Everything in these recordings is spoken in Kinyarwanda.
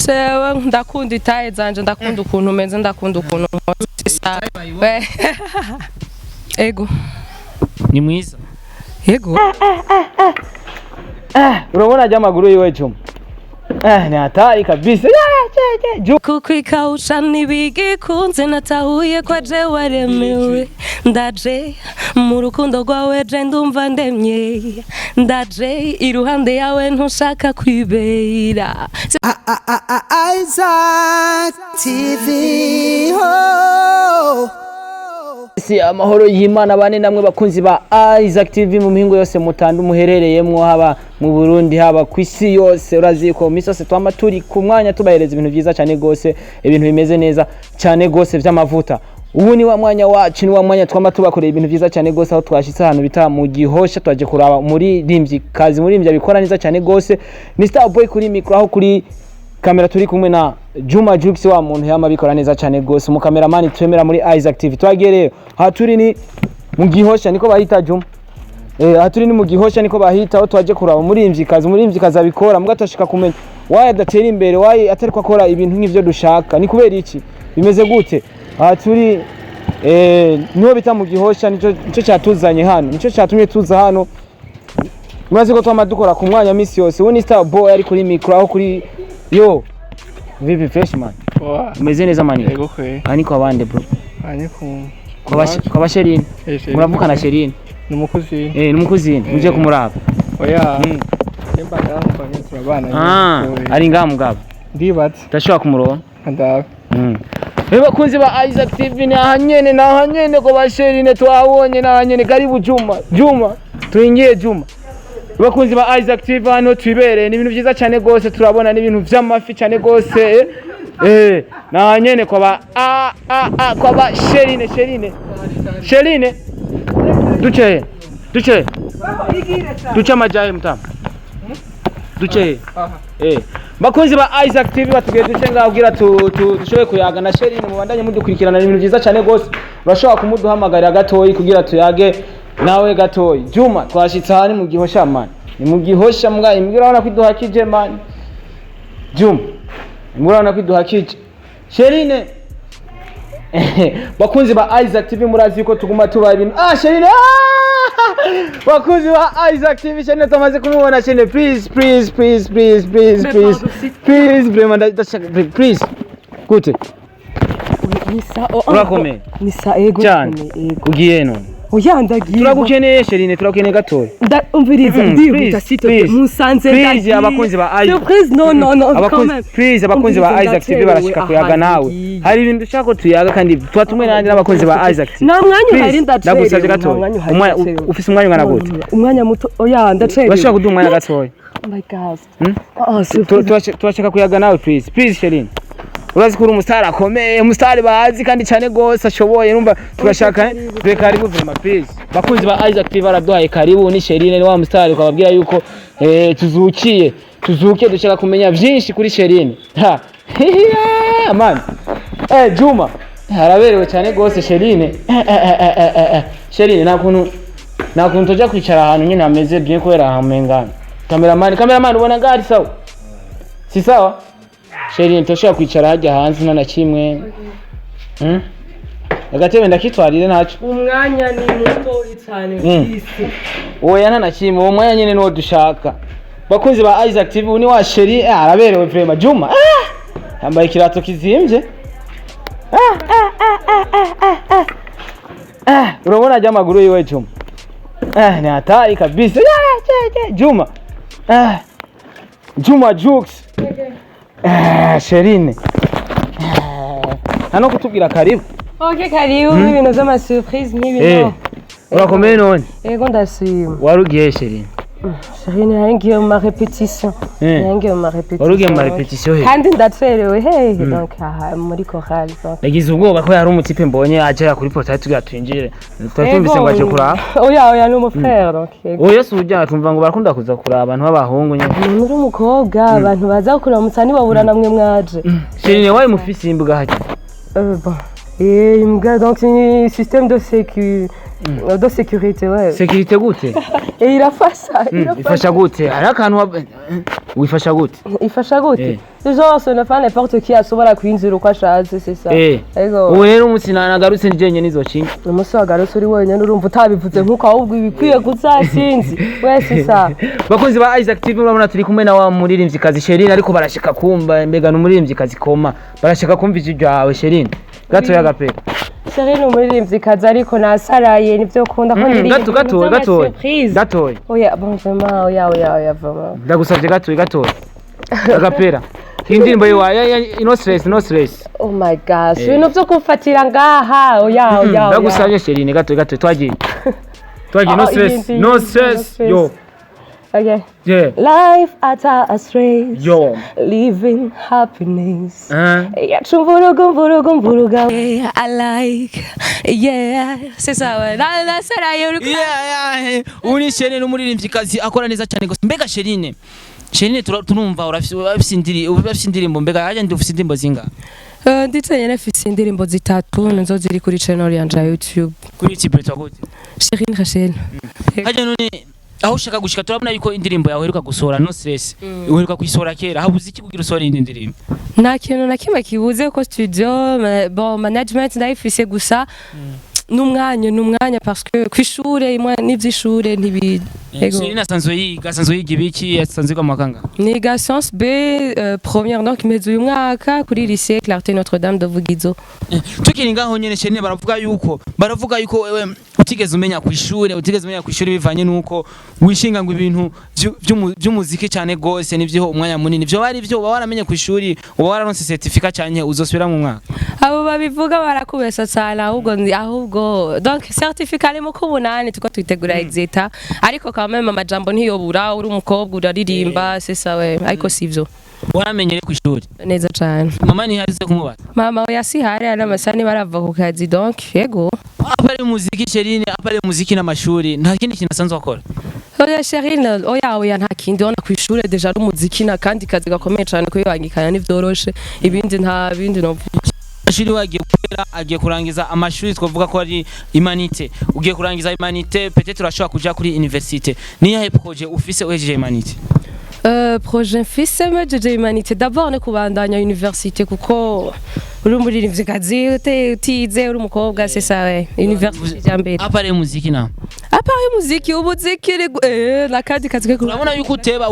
Sewe ndakunda itaye zanje ndakunda ukuntu umeze ndakunda ukuntu mose. Ego. Ni mwiza. Ego. Urabona ajya amaguru yiwe Juma. Ni hatari kabisa. Kukwikausha nibigikunze natahuye kwa je waremewe ndaje mu rukundo rwawe je ndumva ndemye ndaje iruhande yawe ntushaka kwibera. Isaac TV ho Si amahoro y'Imana bane namwe bakunzi ba Isaac TV mu mihingo yose mutandu muherereyemwo haba mu Burundi haba kwisi yose urazi ko misose twama turi ku mwanya tubahereza ibintu byiza cyane gose ibintu bimeze neza cyane gose vy'amavuta. Ubu ni wa mwanya wacu ni wa mwanya twama tubakoreye ibintu byiza cyane gose aho twashitse ahantu bita mu Gihosha twaje kuraba muri rimvyi kazi muri rimvyi abikora neza cyane gose ni Star Boy kuri micro aho kuri kamera turi kumwe na Juma Jux wa muntu yama bikora neza cyane gose mu cameraman twemera muri Isaac TV twagereye ha turi ni mu Gihosha niko bahita Juma ha turi ni mu Gihosha niko bahita aho twaje kuraba muri rimvyi kazi abikora mbwa tashika kumenya waye adatera imbere waye atari kwakora ibintu nk'ivyo dushaka ni kubera iki bimeze gute ha turi niho bita mu Gihosha nico cyatuzanye hano nico cyatumye tuza hano mwazi ko twama dukora ku mwanya misi yose ubu ni Star Boy ari kuri micro aho kuri yo vipi freshman umeze neza mani yego kwe ani kwa bande bro ani kwa basherine muravuka na sherine numukuzi numukuzi uje kumuraba oya temba ndamufanye turabana ari ngamugabo ndibatse tashobora kumurona ndawe bakunzi ba Isaac TV ni ahanyene ko basherine twabonye nahanyene karibu Juma tuingie Juma bakunzi ba Isaac TV hano twibereye ni ibintu byiza cyane gose turabona ni ibintu vy'amafi cyane gose nahanyene ko ba ko ba Sherine duce majaye mutama duce bakunzi ba Isaac TV batugiye duce ngabwira dushoboye kuyaga na Sherine mu bandanye mudukurikirana ibintu byiza cyane gose urashobora kumuduhamagarira gatoyi kugira tuyage nawe gatoyi Juma twashitse hani mu Gihosha man ni mu Gihosha mbwa imbwira wana kwiduhakije man Juma imbwira wana kwiduhakije Sherine bakunzi ba Isaac TV murazi ko tuguma tuba ibintu Sherine bakunzi ba Isaac TV Sherine tumaze kumubona Sherine please please gute urakomeye Nisa ego ugiye none oya ndagiye turagukeneye Sherine turakeneye gatoya umviriza ndihuta site musanze ndagiye abakunzi ba Isaac surprise no please abakunzi ba Isaac TV barashika kuyaga nawe hari ibintu dushaka ko tuyaga kandi twatumwe nanje n'abakunzi ba Isaac TV na mwanya hari ndatrere ndagusabye gatoya ufise umwanya ungana gute umwanya muto oya ndatrere bashaka kuduha umwanya gatoya oh my god turashaka kuyaga nawe please Sherine urazi ko uri umustar akomeye umustar bazi kandi cyane gose ashoboye numva turashaka karibu vema please bakunzi ba Isaac TV baraduhaye karibu ni Sherine ni wa mustar ukababwira yuko tuzuke dushaka kumenya byinshi kuri Sherine man Juma haraberewe cyane gose Sherine Sherine nakuntu toja kwicara ahantu nyine ameze bien kwera hamengana cameraman ubona ngari sawa si sawa Sherine toshaka kwicara hajya hanze nana kimwe agatebe ndakitwarire naco umwanya ni muto cyane kwisi oya nana kimwe uwo mwanya nyine no dushaka bakunzi ba Isaac TV ni wa Sherine araberewe vraiment Juma yambaye kirato kizimvye urabona ajya amaguru yiwe Juma ni hatari kabisa Juma Jux Sherine hano kutubwira karibu karibu n'ibintu z'ama surprise n'ibintu urakomeye none ego ndashima warugiye Sherine Sherine yangiye mu repetition warugiye mu repetition kandi ndatwerewe donc muri chorale nagize ubwoba ko yari umutipe mbonye aje kuri portail tugira twinjire twatumvise ngo aje kuraba oya ni mon frère donc oya sujya tumva ngo barakunda kuza kuraba abantu b'abahungu nyine muri umukobwa abantu baza kuraba mutani baburana mwe mwaje Sherine waye mufisi imbuga haje bon imbwa donc c'est un système de sécu de sécurité ouais. Sécurité gute? Irafasha Ifasha gute? Hari akantu wifasha gute? ifasha gute? Genre ce ne pas n'importe qui ashobora kwinjira uko ashatse c'est ça. Ego. Ubu rero umunsi nagarutse njenye nizocinga. Umunsi wagarutse uri wenyine urumva utabivuze nkuko ahubwo ibikwiye kuzasinzi. Ouais c'est ça. Bakunzi ba Isaac TV murabona turi kumwe na wa muririmvyikazi Sherine ariko barashika kumva mbega n'umuririmvyikazi koma. Barashika kumva ijwi ryawe Sherine. Gato ya gapera. Sherine umuririmvyikazi ariko nasaraye nivyo ukunda ko ndirimba. Gato. Oya bon vraiment oya vraiment. Ndagusavye gato. Agapera. Indirimbo yawe no stress. Oh my gosh. Ibintu byo kufatira ngaha oya. Ndagusavye Sherine gato twagiye. No stress. Yo. Okay. Yeah. Life at a stress. Yo. Living happiness. Mvuruga. I like. Yeah. C'est ça ouais. La saraye. Yeah. Uni Sherine umuririmvyikazi akora neza cyane gose. Mbega Sherine turumva urafise indirimbo mbega yaje ndi ufise indirimbo zinga? Nditse nafise indirimbo zitatu nazo ziri kuri channel yanje ya YouTube. Kuri YouTube twagote. Sherine Rachel. Haje none aho ushaka gushika turabona yuko indirimbo yawe heruka gusohora no stress. Uheruka kuyisohora kera habuze iki kugira usohora indi ndirimbo? Nta kintu na kimwe kibuze ko studio bon management ndayifise gusa n'umwanya parce que kwishure imwe n'ivyishure ntibiri. Sherine asanzwe yiga ibiki asanzwe kwa makanga? Niga Sciences B première donc mezo uyu mwaka kuri lycée Clarté Notre-Dame de Vugizo. Tukiri ngaho nyene Sherine baravuga yuko wewe utigeze umenya kw'ishure bivanye nuko wishinga ngo ibintu by'umuziki cyane gose nivyo umwanya munini byo bari byo waramenye kw'ishure uba wararonse certificat cyane uzosubira mu mwaka. Abo babivuga barakubesa cyane ahubwo donc certificat limo ko bunani tuko twitegura exeta ariko quand même amajambo ntiyobura uri umukobwa uraririmba c'est ça ouais ariko sivyo. Waramenyere kw'ishure neza cyane. Mama ni harize kumubaza? Mama yasihari ana masani barava ku kazi donc yego. Apare muziki Sherine apare muziki n'amashuri nta kindi kintu asanzwe akora? Oya Sherine oya nta kindi ona kw'ishure deja ari umuziki na kandi kazi gakomeye cyane ko yangikana n'ivyoroshe ibindi nta bindi no. Ashiri agiye kurangiza amashuri twavuga ko ari Humanité. Ugiye kurangiza Humanité peut-être urashobora kuja kuri université. Ni yahe projet ufise uhejeje Humanité? Projet mfise mejeje Humanité d'abord ne kubandanya université kuko uri umuririmvyikazi utize uri umukobwa c'est ça ouais université jambere. Apare muziki na? Apare muziki ubuziki na kandi kazi ke urabona yuko uteba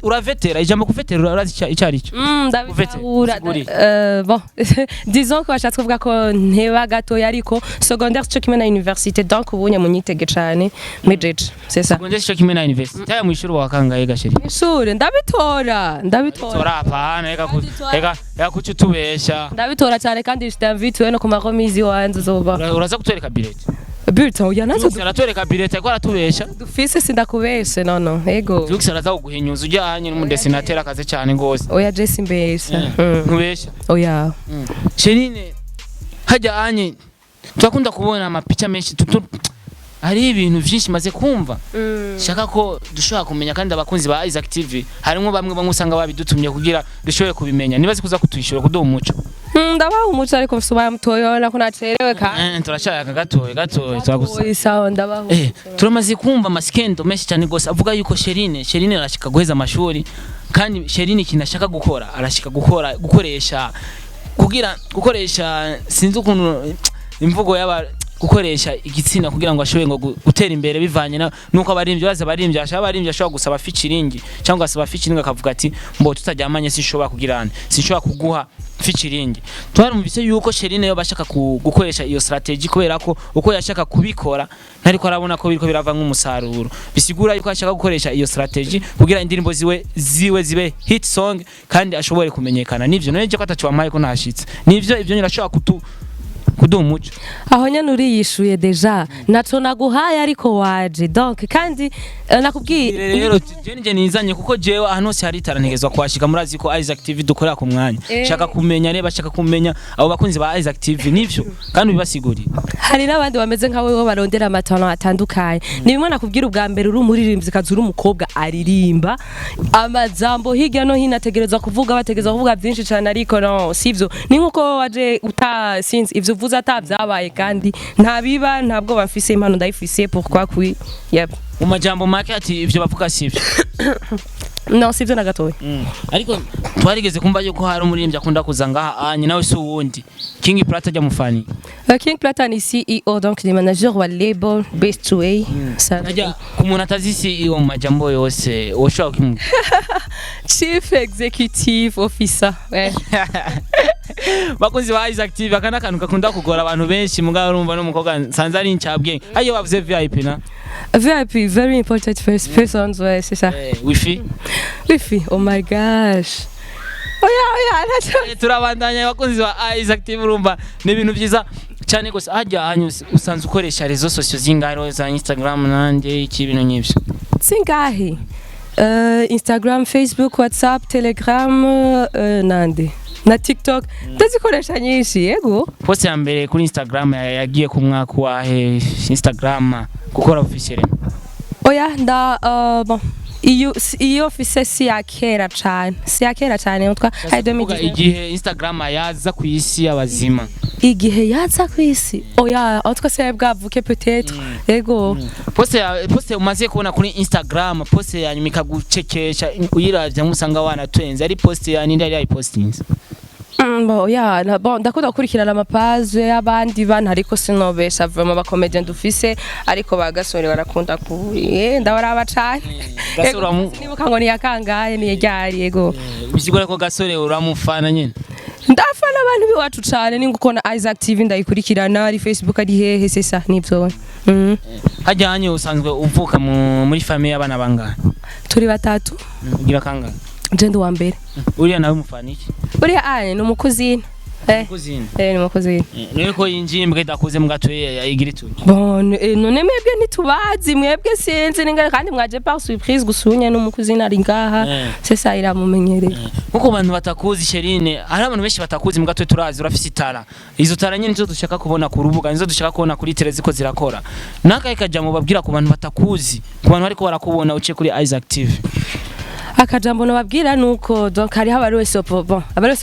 uravetera ijambo kuvetera urazi icari cyo? Bon disons ko bashatse kuvuga ko nteba gato yariko secondaire cyo kimwe na université donc ubunye munyitege cyane mejeje c'est ça. Secondaire cyo kimwe na université taya mu ishuri wakangaye gasheri? Ishuri ndabitora apana eka kuki utubesha? Ndabitora cyane kandi ndavituwe no ku maromizi wanze zoba. Uraza kutwereka billet? Bulletin oya nazo aratwereka billet ko aratubesha? Dufise sindakubeshe no ego. Jux araza kuguhinyuza ujyanye n'umudesinatera akaze cyane gose. Oya Jesse mbesha. Ntubesha? Oya. Sherine hajya anye turakunda kubona amapicha menshi hari ibintu byinshi maze kumva shaka ko dushobora kumenya kandi abakunzi ba Isaac TV harimo bamwe usanga babidutumye kugira dushoboye kubimenya nibazi kuza kutwishura kuduha umuco. Ndabaha umuco ariko mfite mutoyo ko nacerewe kandi turashaka gatoye twagusa sawa ndabaha. Turamaze kumva amaskendo menshi cyane gose avuga yuko Sherine arashika guheza amashuri kandi Sherine kinashaka gukoresha sinzi ukuntu imvugo yaba gukoresha igitsina kugira ngo ashobe ngo gutera imbere bivanye nuko abarimbye ashobora gusaba featuring cyangwa asaba featuring akavuga ati mbo tutajyamanye sinshobora kuguha featuring. Twarumvise yuko Sherine yo bashaka gukoresha iyo strategy kubera ko uko yashaka kubikora ntariko arabona ko biriko birava nk'umusaruro bisigura yuko ashaka gukoresha iyo strategy kugira indirimbo ziwe zibe hit song kandi ashobore kumenyekana. Nivyo none je ko ataciwamaye ko ntashitse nivyo ibyo nyirashobora kuduha umuco aho nyene uriyishuye deja naco naguhaye ariko waje donc kandi nakubwiye rero je nizanye kuko jewe ahantu hose hari tarantegezwa kwashika murazi ko Isaac TV dukorera ku mwanya shaka kumenya abo bakunzi ba Isaac TV nivyo kandi bibasigurira hari nabandi bameze nkawe bo barondera amatano atandukanye ni bimwe nakubwira ubwa mbere uri umuririmbyi kazi uri umukobwa aririmba amazambo hirya no hino bategerezwa kuvuga byinshi cyane ariko no sivyo ni nkuko waje utasinzi ivyo chose atabyabaye kandi ntabiba ntabwo bamfise impano ndayifise pourquoi kui yep mu majambo make ati ivyo bavuga sivyo non sivyo na gatoya ariko twarigeze kumva yuko hari umuririmbyi akunda kuza ngaha nawe si uwundi King Plata ajya mufani King Plata ni CEO donc ni manager wa label Best Way ça najya ku muntu atazi CEO mu majambo yose woshaka kimu Chief Executive Officer bakunzi ba Isaac TV akana kantu kakunda kugora abantu benshi mugabo urumva no mukobwa sanze ari incabwe ayo bavuze VIP na VIP very important first persons ouais c'est ça wifi oh my gosh oya turabandanya bakunzi ba Isaac TV urumva ni ibintu byiza cyane gose ajya hanyuze usanze ukoresha rezo sociaux zingaro za Instagram nande iki ibintu nyibyo singahe Instagram, Facebook, WhatsApp, Telegram nande na TikTok ndazikoresha nyinshi yego post ya mbere kuri Instagram yagiye ku mwaka wa Instagram gukora officiel oya nda bon iyo officiel si yakera cyane utwa igihe Instagram yaza ku isi y'abazima igihe yaza ku isi oya utwa se bwavuke peut-être yego poste umaze kubona kuri Instagram poste ya nyuma ikagucekesha uyiravye musanga wana twenze ari poste ya ninde ari posting bon ndakunda gukurikirana amapage y'abandi bana ariko sinobesha vraiment ba comedian dufise ariko bagasore barakunda ndabaraba cyane nibuka ngo ni yakangaye ni yajyari yego bisigura ko gasore uramufana nyine ndafana abantu biwacu cyane ninguko na Isaac TV ndayikurikirana ari Facebook ari hehe sesa nibyo hajyanye usanzwe uvuka muri famille y'abana bangana turi batatu ugira kangahe Jendo wa mbere uriya nawe mufana iki uriya ni umukuzini ni umukuzini niwe ko yinjiye mbwe dakuze mugatoye yayigira itu bon none mwebwe ntitubazi mwebwe sinzi ninga kandi mwaje par surprise gusunya n'umukuzini ari ngaha sesa iramumenyereye kuko abantu batakuzi Sherine hari abantu benshi batakuzi mugatoye turazi urafise itara izo tara nyine nizo dushaka kubona ku rubuga nizo dushaka kubona kuri tele ko zirakora nakaye kajambo babwira ku bantu batakuzi ku bantu bariko barakubona uce kuri Isaac TV akajambo nababwira nuko donc hari habari wese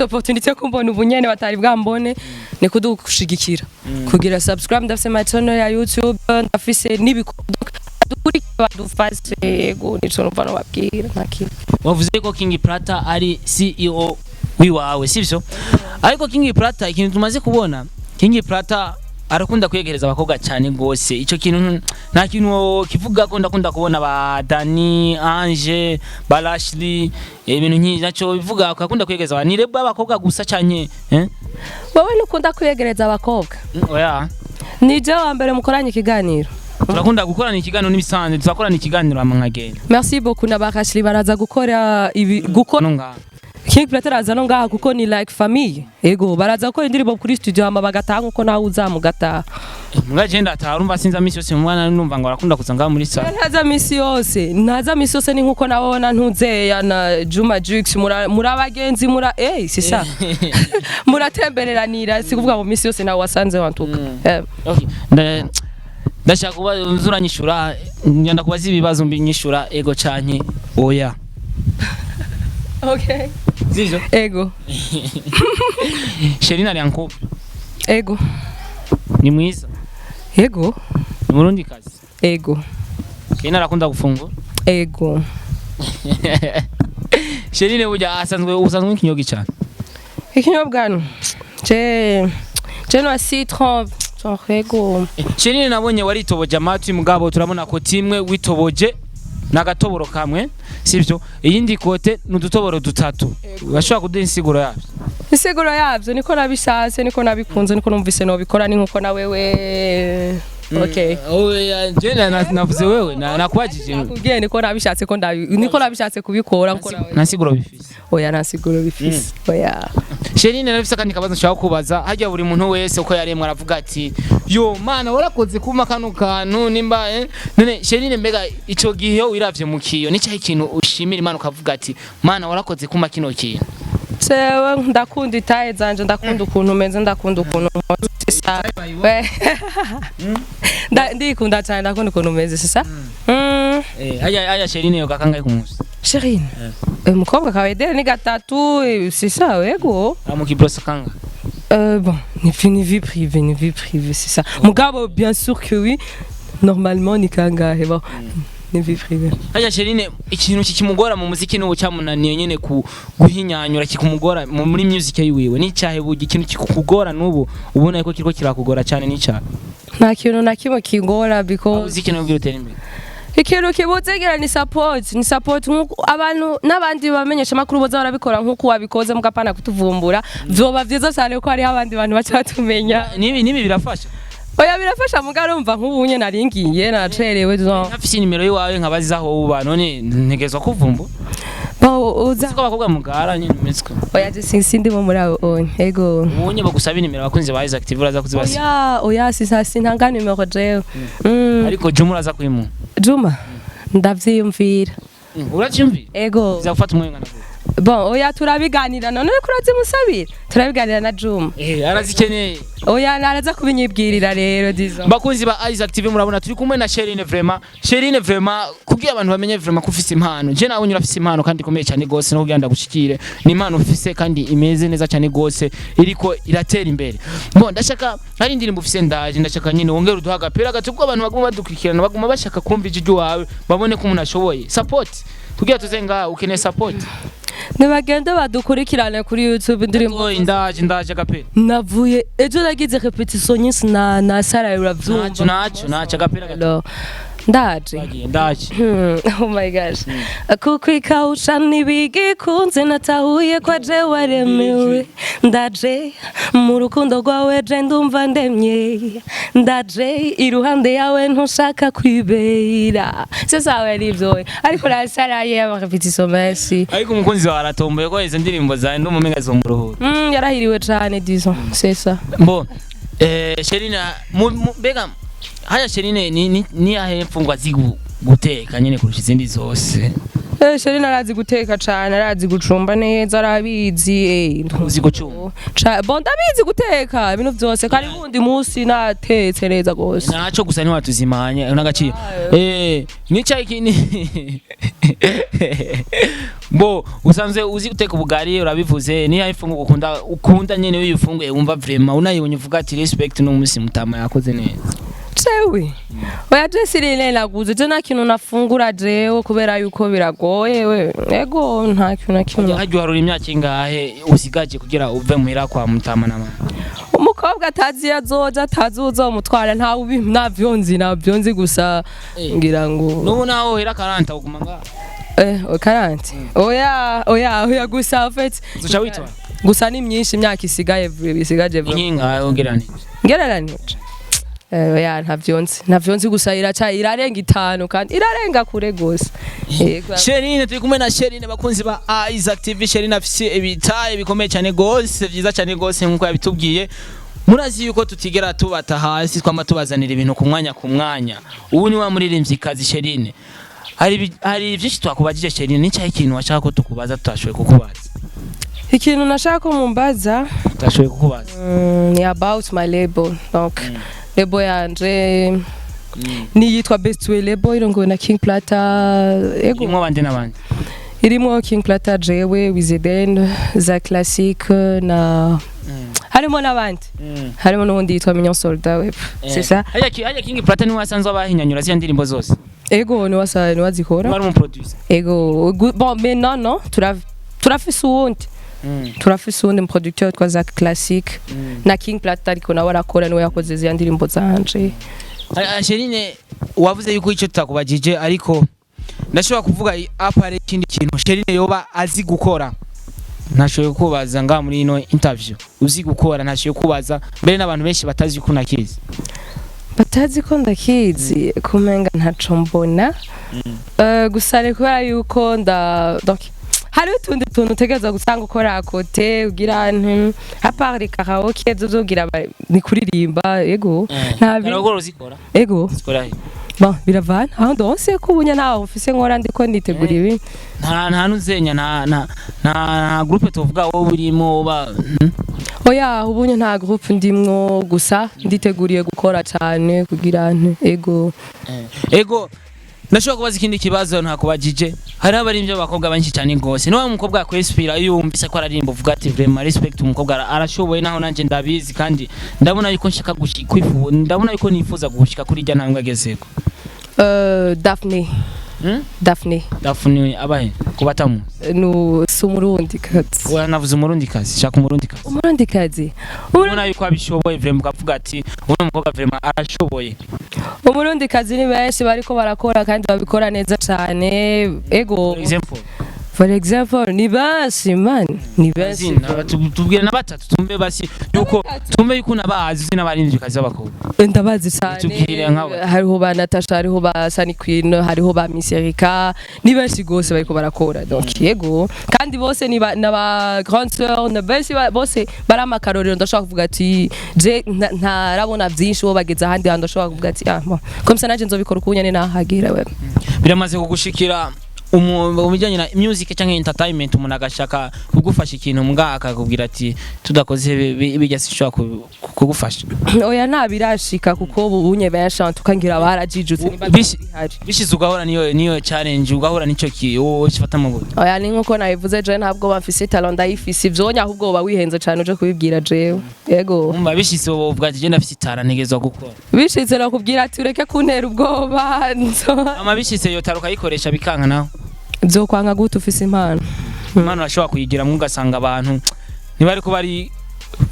opportunity yo kumbona ubunyene batari bwambone ni kudushigikira kugira subscribe ndafise my channel ya YouTube ndafise nibikodoka dukuri badufase yego nico nopano babwira nakini wavuze ko King Plata ari CEO wiwawe sivyo ariko King Plata ikintu tumaze kubona King Plata arakunda kwegereza abakobwa cyane gose ico kintu nta kintu kivuga ko ndakunda kubona ba Dani Ange Balashli ibintu nk'iki naco bivuga akakunda kwegereza ni reba abakobwa gusa cyane wowe nukunda kwegereza abakobwa oya nije wa mbere mukoranye ikiganiro turakunda gukorana ikiganiro n'ibisanzwe tuzakorana ikiganiro amangagenda merci beaucoup na Balashli baraza gukora gukora King Plata razano ngaha kuko ni like famille ego baraza ko indirimbo kuri studio ama bagatanga uko nawe uzamugata mugagenda atarumva sinza misi yose umwana numva ngo arakunda kuza ngaha muri sala ntaza misi yose ni nkuko nabona ntuzeya na Juma Jux murabagenzi c'est ça muratembereranira sikuvuga ngo misi yose nawe wasanze wantuka okay ndashaka kuba uzuranyishura nyanda kubaza ibibazo mbinyishura ego canke oya okay zizo ego Sherina ari anko ego ni mwiza ego ni murundi kazi ego kina arakunda gufungura ego Sherine burya usanzwe ikinyogi cyane ikinyobwa no no citron ego Sherine nabonye waritoboje amatwi mugabo turabona ko timwe witoboje nagatoboro kamwe sivyo iyindi kote n'udutoboro dutatu bashobora kuduha insiguro yavyo niko nabishatse niko nabikunze niko numvise no bikora ni nkuko na wewe okay oya jena navuze wewe nakwajije nakubwiye niko nabishatse ko niko nabishatse kubikora nko nawe nasiguro bifise oya nasiguro bifise oya Sherine nabifise kandi kabazo nshaka kubaza hajya buri muntu wese uko yaremwe aravuga ati yo mana warakoze kuma kanu kantu nimba none Sherine mbega ico gihe wiravye mu kiyo ni cyahe ikintu ushimira Imana ukavuga ati mana warakoze kuma kino kiyo sewe ndakunda itaye zanje ndakunda ukuntu meze ndakunda ukuntu sisa ndikunda cyane ndakunda ukuntu meze sisa hajya Sherine yo gakangaye kumusi Sherine umukobwa kawaidere ni gatatu sisa wego amukibrosa kanga Bon, ni vie privée, c'est ça. Mugabo, bien sûr que oui. Normalement, ni kangahe bon. Ni vie privée. Haya Sherine ikintu kikimugora mu muziki n'ubu cyamunaniye nyene guhinyanyura kikumugora muri music yiwe ni cyahe bugi ikintu kikugora n'ubu ubona ko kiriko kirakugora cyane ni cyahe? Nta kintu na kimwe kingora because muziki n'ubwira utera imbere. Ikintu kibotegera ni support nkuko abantu n'abandi bamenyesha makuru boza barabikora nkuko wabikoze mugapana kutuvumbura vyoba vyiza cyane ko hari abandi bantu bacatumenya nibi birafasha. Oya birafasha mugarumva nk'ubunye naringiye nacerewe ntafise nimero yiwawe nkabazizaho uba none ntegezwa kuvumbu uza ko bakobwa mugara nyine misiko. Oya je sindi mo muri abo ego ubunye bagusaba nimero bakunze ba Isaac TV uraza kuzibasi. Oya sintanga nimero jewe ariko Juma uraza kwimu Juma ndavyiyumvira uracyumvira ego bizafata umwengana. Bon oya turabiganira none kurazi musabira turabiganira na Juma arazikeneye oya naraza kubinyibwirira rero dizo bakunzi ba Isaac TV murabona turi kumwe na Sherine vraiment kugira abantu bamenye vraiment ko ufise impano je nawe nyurafise impano kandi komeye cyane gose no kugenda gushikire ni impano ufise kandi imeze neza cyane gose iriko iratera imbere. Bon ndashaka hari indirimbo ufise ndashaka nyine wongera uduha agapira gatubwo abantu baguma badukurikirana baguma bashaka kumva ijyo wawe babone ko umuntu ashoboye support kugira tuzenga ukeneye support Nibagenda badukurikirane kuri YouTube ndirimbo ndaje agapira navuye ejo nagize repetition nyinshi na Sara uravyumva nacho agapira gato ndaje oh my gosh kukwikausha nibigikunze natahuye kwa je waremewe ndaje mu rukundo rwawe je ndumva ndemye ndaje iruhande yawe ntushaka kwibera sasa wari ibyo ariko la Sara yaba repetition merci ariko umukunzi wa aratomboye ko izo ndirimbo zawe ndumumenga zo mu ruhuru yarahiriwe cyane disons c'est ça bon Sherine bega haya Sherine ni ahe mfungwa guteka nyene kurusha izindi zose. Sherine arazi guteka cyane arazi gucumba neza arabizi uzi gucumba bon ndabizi guteka ibintu byose kandi bundi munsi natetse neza gose naco gusa ni watuzimanye unagaciye nica ikini bo usanzwe uzi guteka ubugari urabivuze ni ahe mfungwa ukunda nyene wifunguye wumva vraiment unayibonye uvuga ati respect no musi mutama yakoze neza Sewi oya je Sirine naguze je nta kintu nafungura jewe kubera yuko biragoye we ego nta kintu na kimwe hajye harura imyaka ingahe usigaje kugira uve muhira kwa mutama na mama umukobwa atazi yazoja atazuza umutwara nta ubi navyonzi gusa ngira ngo nubu naho hera 40 uguma nga 40 oya gusa fait zuca witwa gusa ni myinshi imyaka isigaje inkinga ngereranye ya ntavyonzi gusa irarenga 5 kandi irarenga kure gose. Sherine turi kumwe na Sherine bakunzi ba Isaac TV. Sherine afise ibitaye bikomeye cyane gose vyiza cyane gose nkuko yabitubwiye. Murazi yuko tutigera tubata hasi twama tubazanira ibintu ku mwanya ubu ni wa muririmbyi kazi Sherine. Hari byinshi twakubajije Sherine ni cyahe ikintu washaka ko tukubaza tutashoboye kukubaza? Ikintu nashaka ko mumbaza tutashoboye kukubaza ni about my label donc label yanje ni yitwa Best Way label irongo na King Plata ego irimo bande nabandi irimo King Plata jewe Wizeden za classique na harimo nabandi harimo n'undi yitwa Mignon Soldat web c'est ça haya King Plata ni wasanzwe abahinyanyura zi ndirimbo zose ego ni wazikora bari mu producer ego bon mais non turafise uwundi turafise uwundi producteur twa za classique na King Plata ariko nawe arakora niwe yakoze zi ndirimbo zanje. Sherine wavuze yuko icyo tutakubajije ariko ndashobora kuvuga apare ikindi kintu Sherine yoba azi gukora nashoboye kubaza nga muri ino interview uzi gukora nashoboye kubaza mbere n'abantu benshi batazi ko nakizi batazi ko ndakizi kumenga ntaco mbona gusa reko yuko donc hari utundi tuntu utegereza gusanga ukora kote ugira apart karaoke zozogira ni kuririmba ego nabi nagoro zikora ego zikora bon biravana aho ndose kubunya naho ufise nkora ndiko nditegura ibi nta nuzenya nta groupe tuvuga wowe burimo ba oya ubunya nta groupe ndimwo gusa nditeguriye gukora cyane kugira ego ndashobora kubaza ikindi kibazo ntakubajije hari abarimvye abakobwa benshi cyane gose niwe umukobwa akwespira yumvise ko ararimba uvuga ati vraiment respect umukobwa arashoboye naho nanje ndabizi kandi ndabona yuko nshaka kwifuza ndabona yuko nifuza gushika kuri ijya ntambwe agezeko Daphne. Daphne abahe kubatamu No sumurundi kazi. Wa navuze umurundi kazi shaka umurundi kazi. Umurundi kazi. Ubona yuko abishoboye vraiment ukavuga ati uno mukobwa vraiment arashoboye. Umurundi kazi ni benshi bariko barakora kandi babikora neza cyane. Ego. For example, ni basi man, ni basi. Tubwire na batatu tumbe basi yuko tumbe yuko nabazi n'abarinzi kazi abakobwa. Ndabazi cyane. Hariho ba Natasha, hariho ba Sunny Queen, hariho ba Miss Erika, ni benshi gose bariko barakora. Donc yego. Kandi bose ni ba grande sœur, na benshi bose baramakarorero ndashaka kuvuga ati je ntarabona byinshi bo bageze ahandi handi ndashaka kuvuga ati bon. Comme ça naje nzobikora ukunyane nahagira we. Biramaze kugushikira umujyanye na music cyangwa entertainment umuntu agashaka kugufasha ikintu mbwa akakubwira ati tudakoze bijya sishobora kugufasha oya ntabirashika kuko ubunye benshi tukangira barajijutse bishize ugahora niyo challenge ugahora nico kifata mu gute oya ni nkuko nabivuze je ntabwo bamfise talent ndayifise ivyonya ahubwo bawihenze cyane uje kubibwira jewe yego umba bishize uvuga ati je ndafise talent ntegezwa gukora bishize nakubwira ati ureke kuntera ubwoba ama bishize yo taruka yikoresha bikanka naho byo kwanga gute ufise impano ashobora kuyigira mu gasanga abantu ntibari ko bari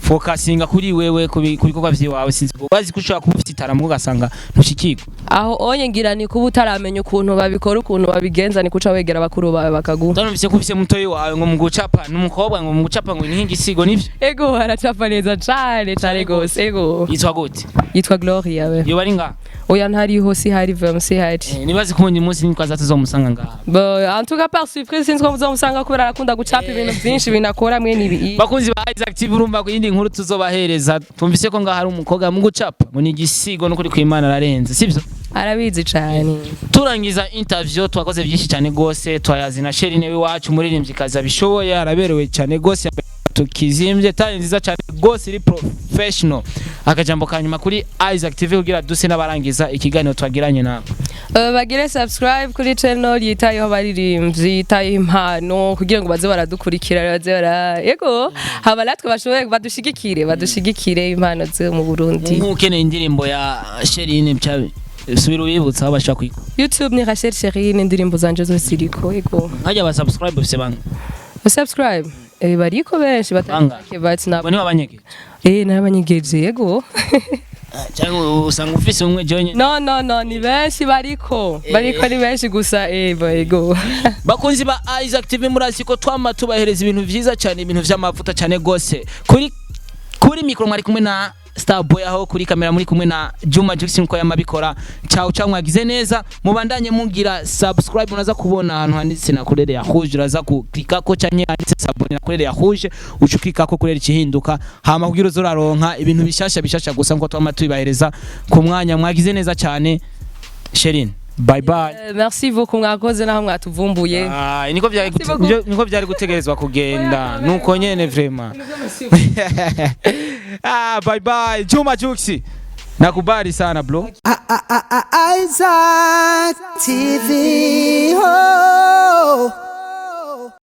focusinga kuri wewe kubikorwa vyiwawe sinzi bazi ko ushobora kuba ufite itara mu gasanga ntushikirwa aho onye ngira ni kuba utaramenya ukuntu babikora ukuntu babigenza ni kuca wegera bakuru bawe bakaguha ndanumvise ko ufise mutoyi wawe ngo mugucapa n'umukobwa ngo mugucapa ngo ni nk'igisigo nivyo ego aracapa neza cyane gose ego yitwa gute yitwa Gloria we yo bari nga oya ntariho si hari vmc hari nibaze ko undi munsi niko azamumusanga ngaha bo en tout cas par surprise sinzi ko muzomusanga kubera arakunda gucapa ibintu byinshi binakora mwe nibi bakunzi ba Active urumva ko indi nkuru tuzobahereza tumvise ko ngaha hari umukobwa mu gucapa ngo ni igisigo no kuri kwimana ararenze sivyo arabizi cyane turangiza interview twakoze byinshi cyane gose twayazi na Sherine wiwacu muririmbyi kaza bishoboye araberewe cyane gose tukizimbye tari nziza cyane gose iri professional akajambo kanyuma kuri Isaac TV kugira duse n'abarangiza ikiganiro twagiranye na bagire subscribe kuri channel yitayeho baririmbyi yitaye impano kugira ngo baze baradukurikira baze yego haba natwe bashoboye badushigikire impano zo mu Burundi nk'ukeneye indirimbo ya Sherine byabe subira uyibutsa abashaka kwiko YouTube ni Rachel Sherine indirimbo zanje zo siriko yego hajya ba subscribe bose banga subscribe bariko benshi batake bati nabo ni abanyege n'abanyegeje yego cyangwa usanga ufise umwe jonye no ni benshi bariko ni benshi gusa yego bakunzi ba Isaac TV murazi ko twama tubahereza ibintu vyiza cyane ibintu vy'amavuta cyane gose kuri micro mwari kumwe na Starboy aho kuri kamera muri kumwe na Juma Jackson ko yamabikora ciao mwagize neza mubandanye mugira subscribe unaza kubona ahantu handitse na kurere ya rouge uraza kuklika ko cyanye handitse sabone na kurere ya rouge ucukika ko kurere ikihinduka hama kugira uzoraronka ibintu bishasha gusa nko twama tubibahereza ku mwanya mwagize neza cyane Sherine bye bye merci beaucoup mwakoze naho mwatuvumbuye niko byari gutegerezwa kugenda nuko nyene vraiment bye bye Juma Juxi nakubali sana bro Isaac TV. Oh.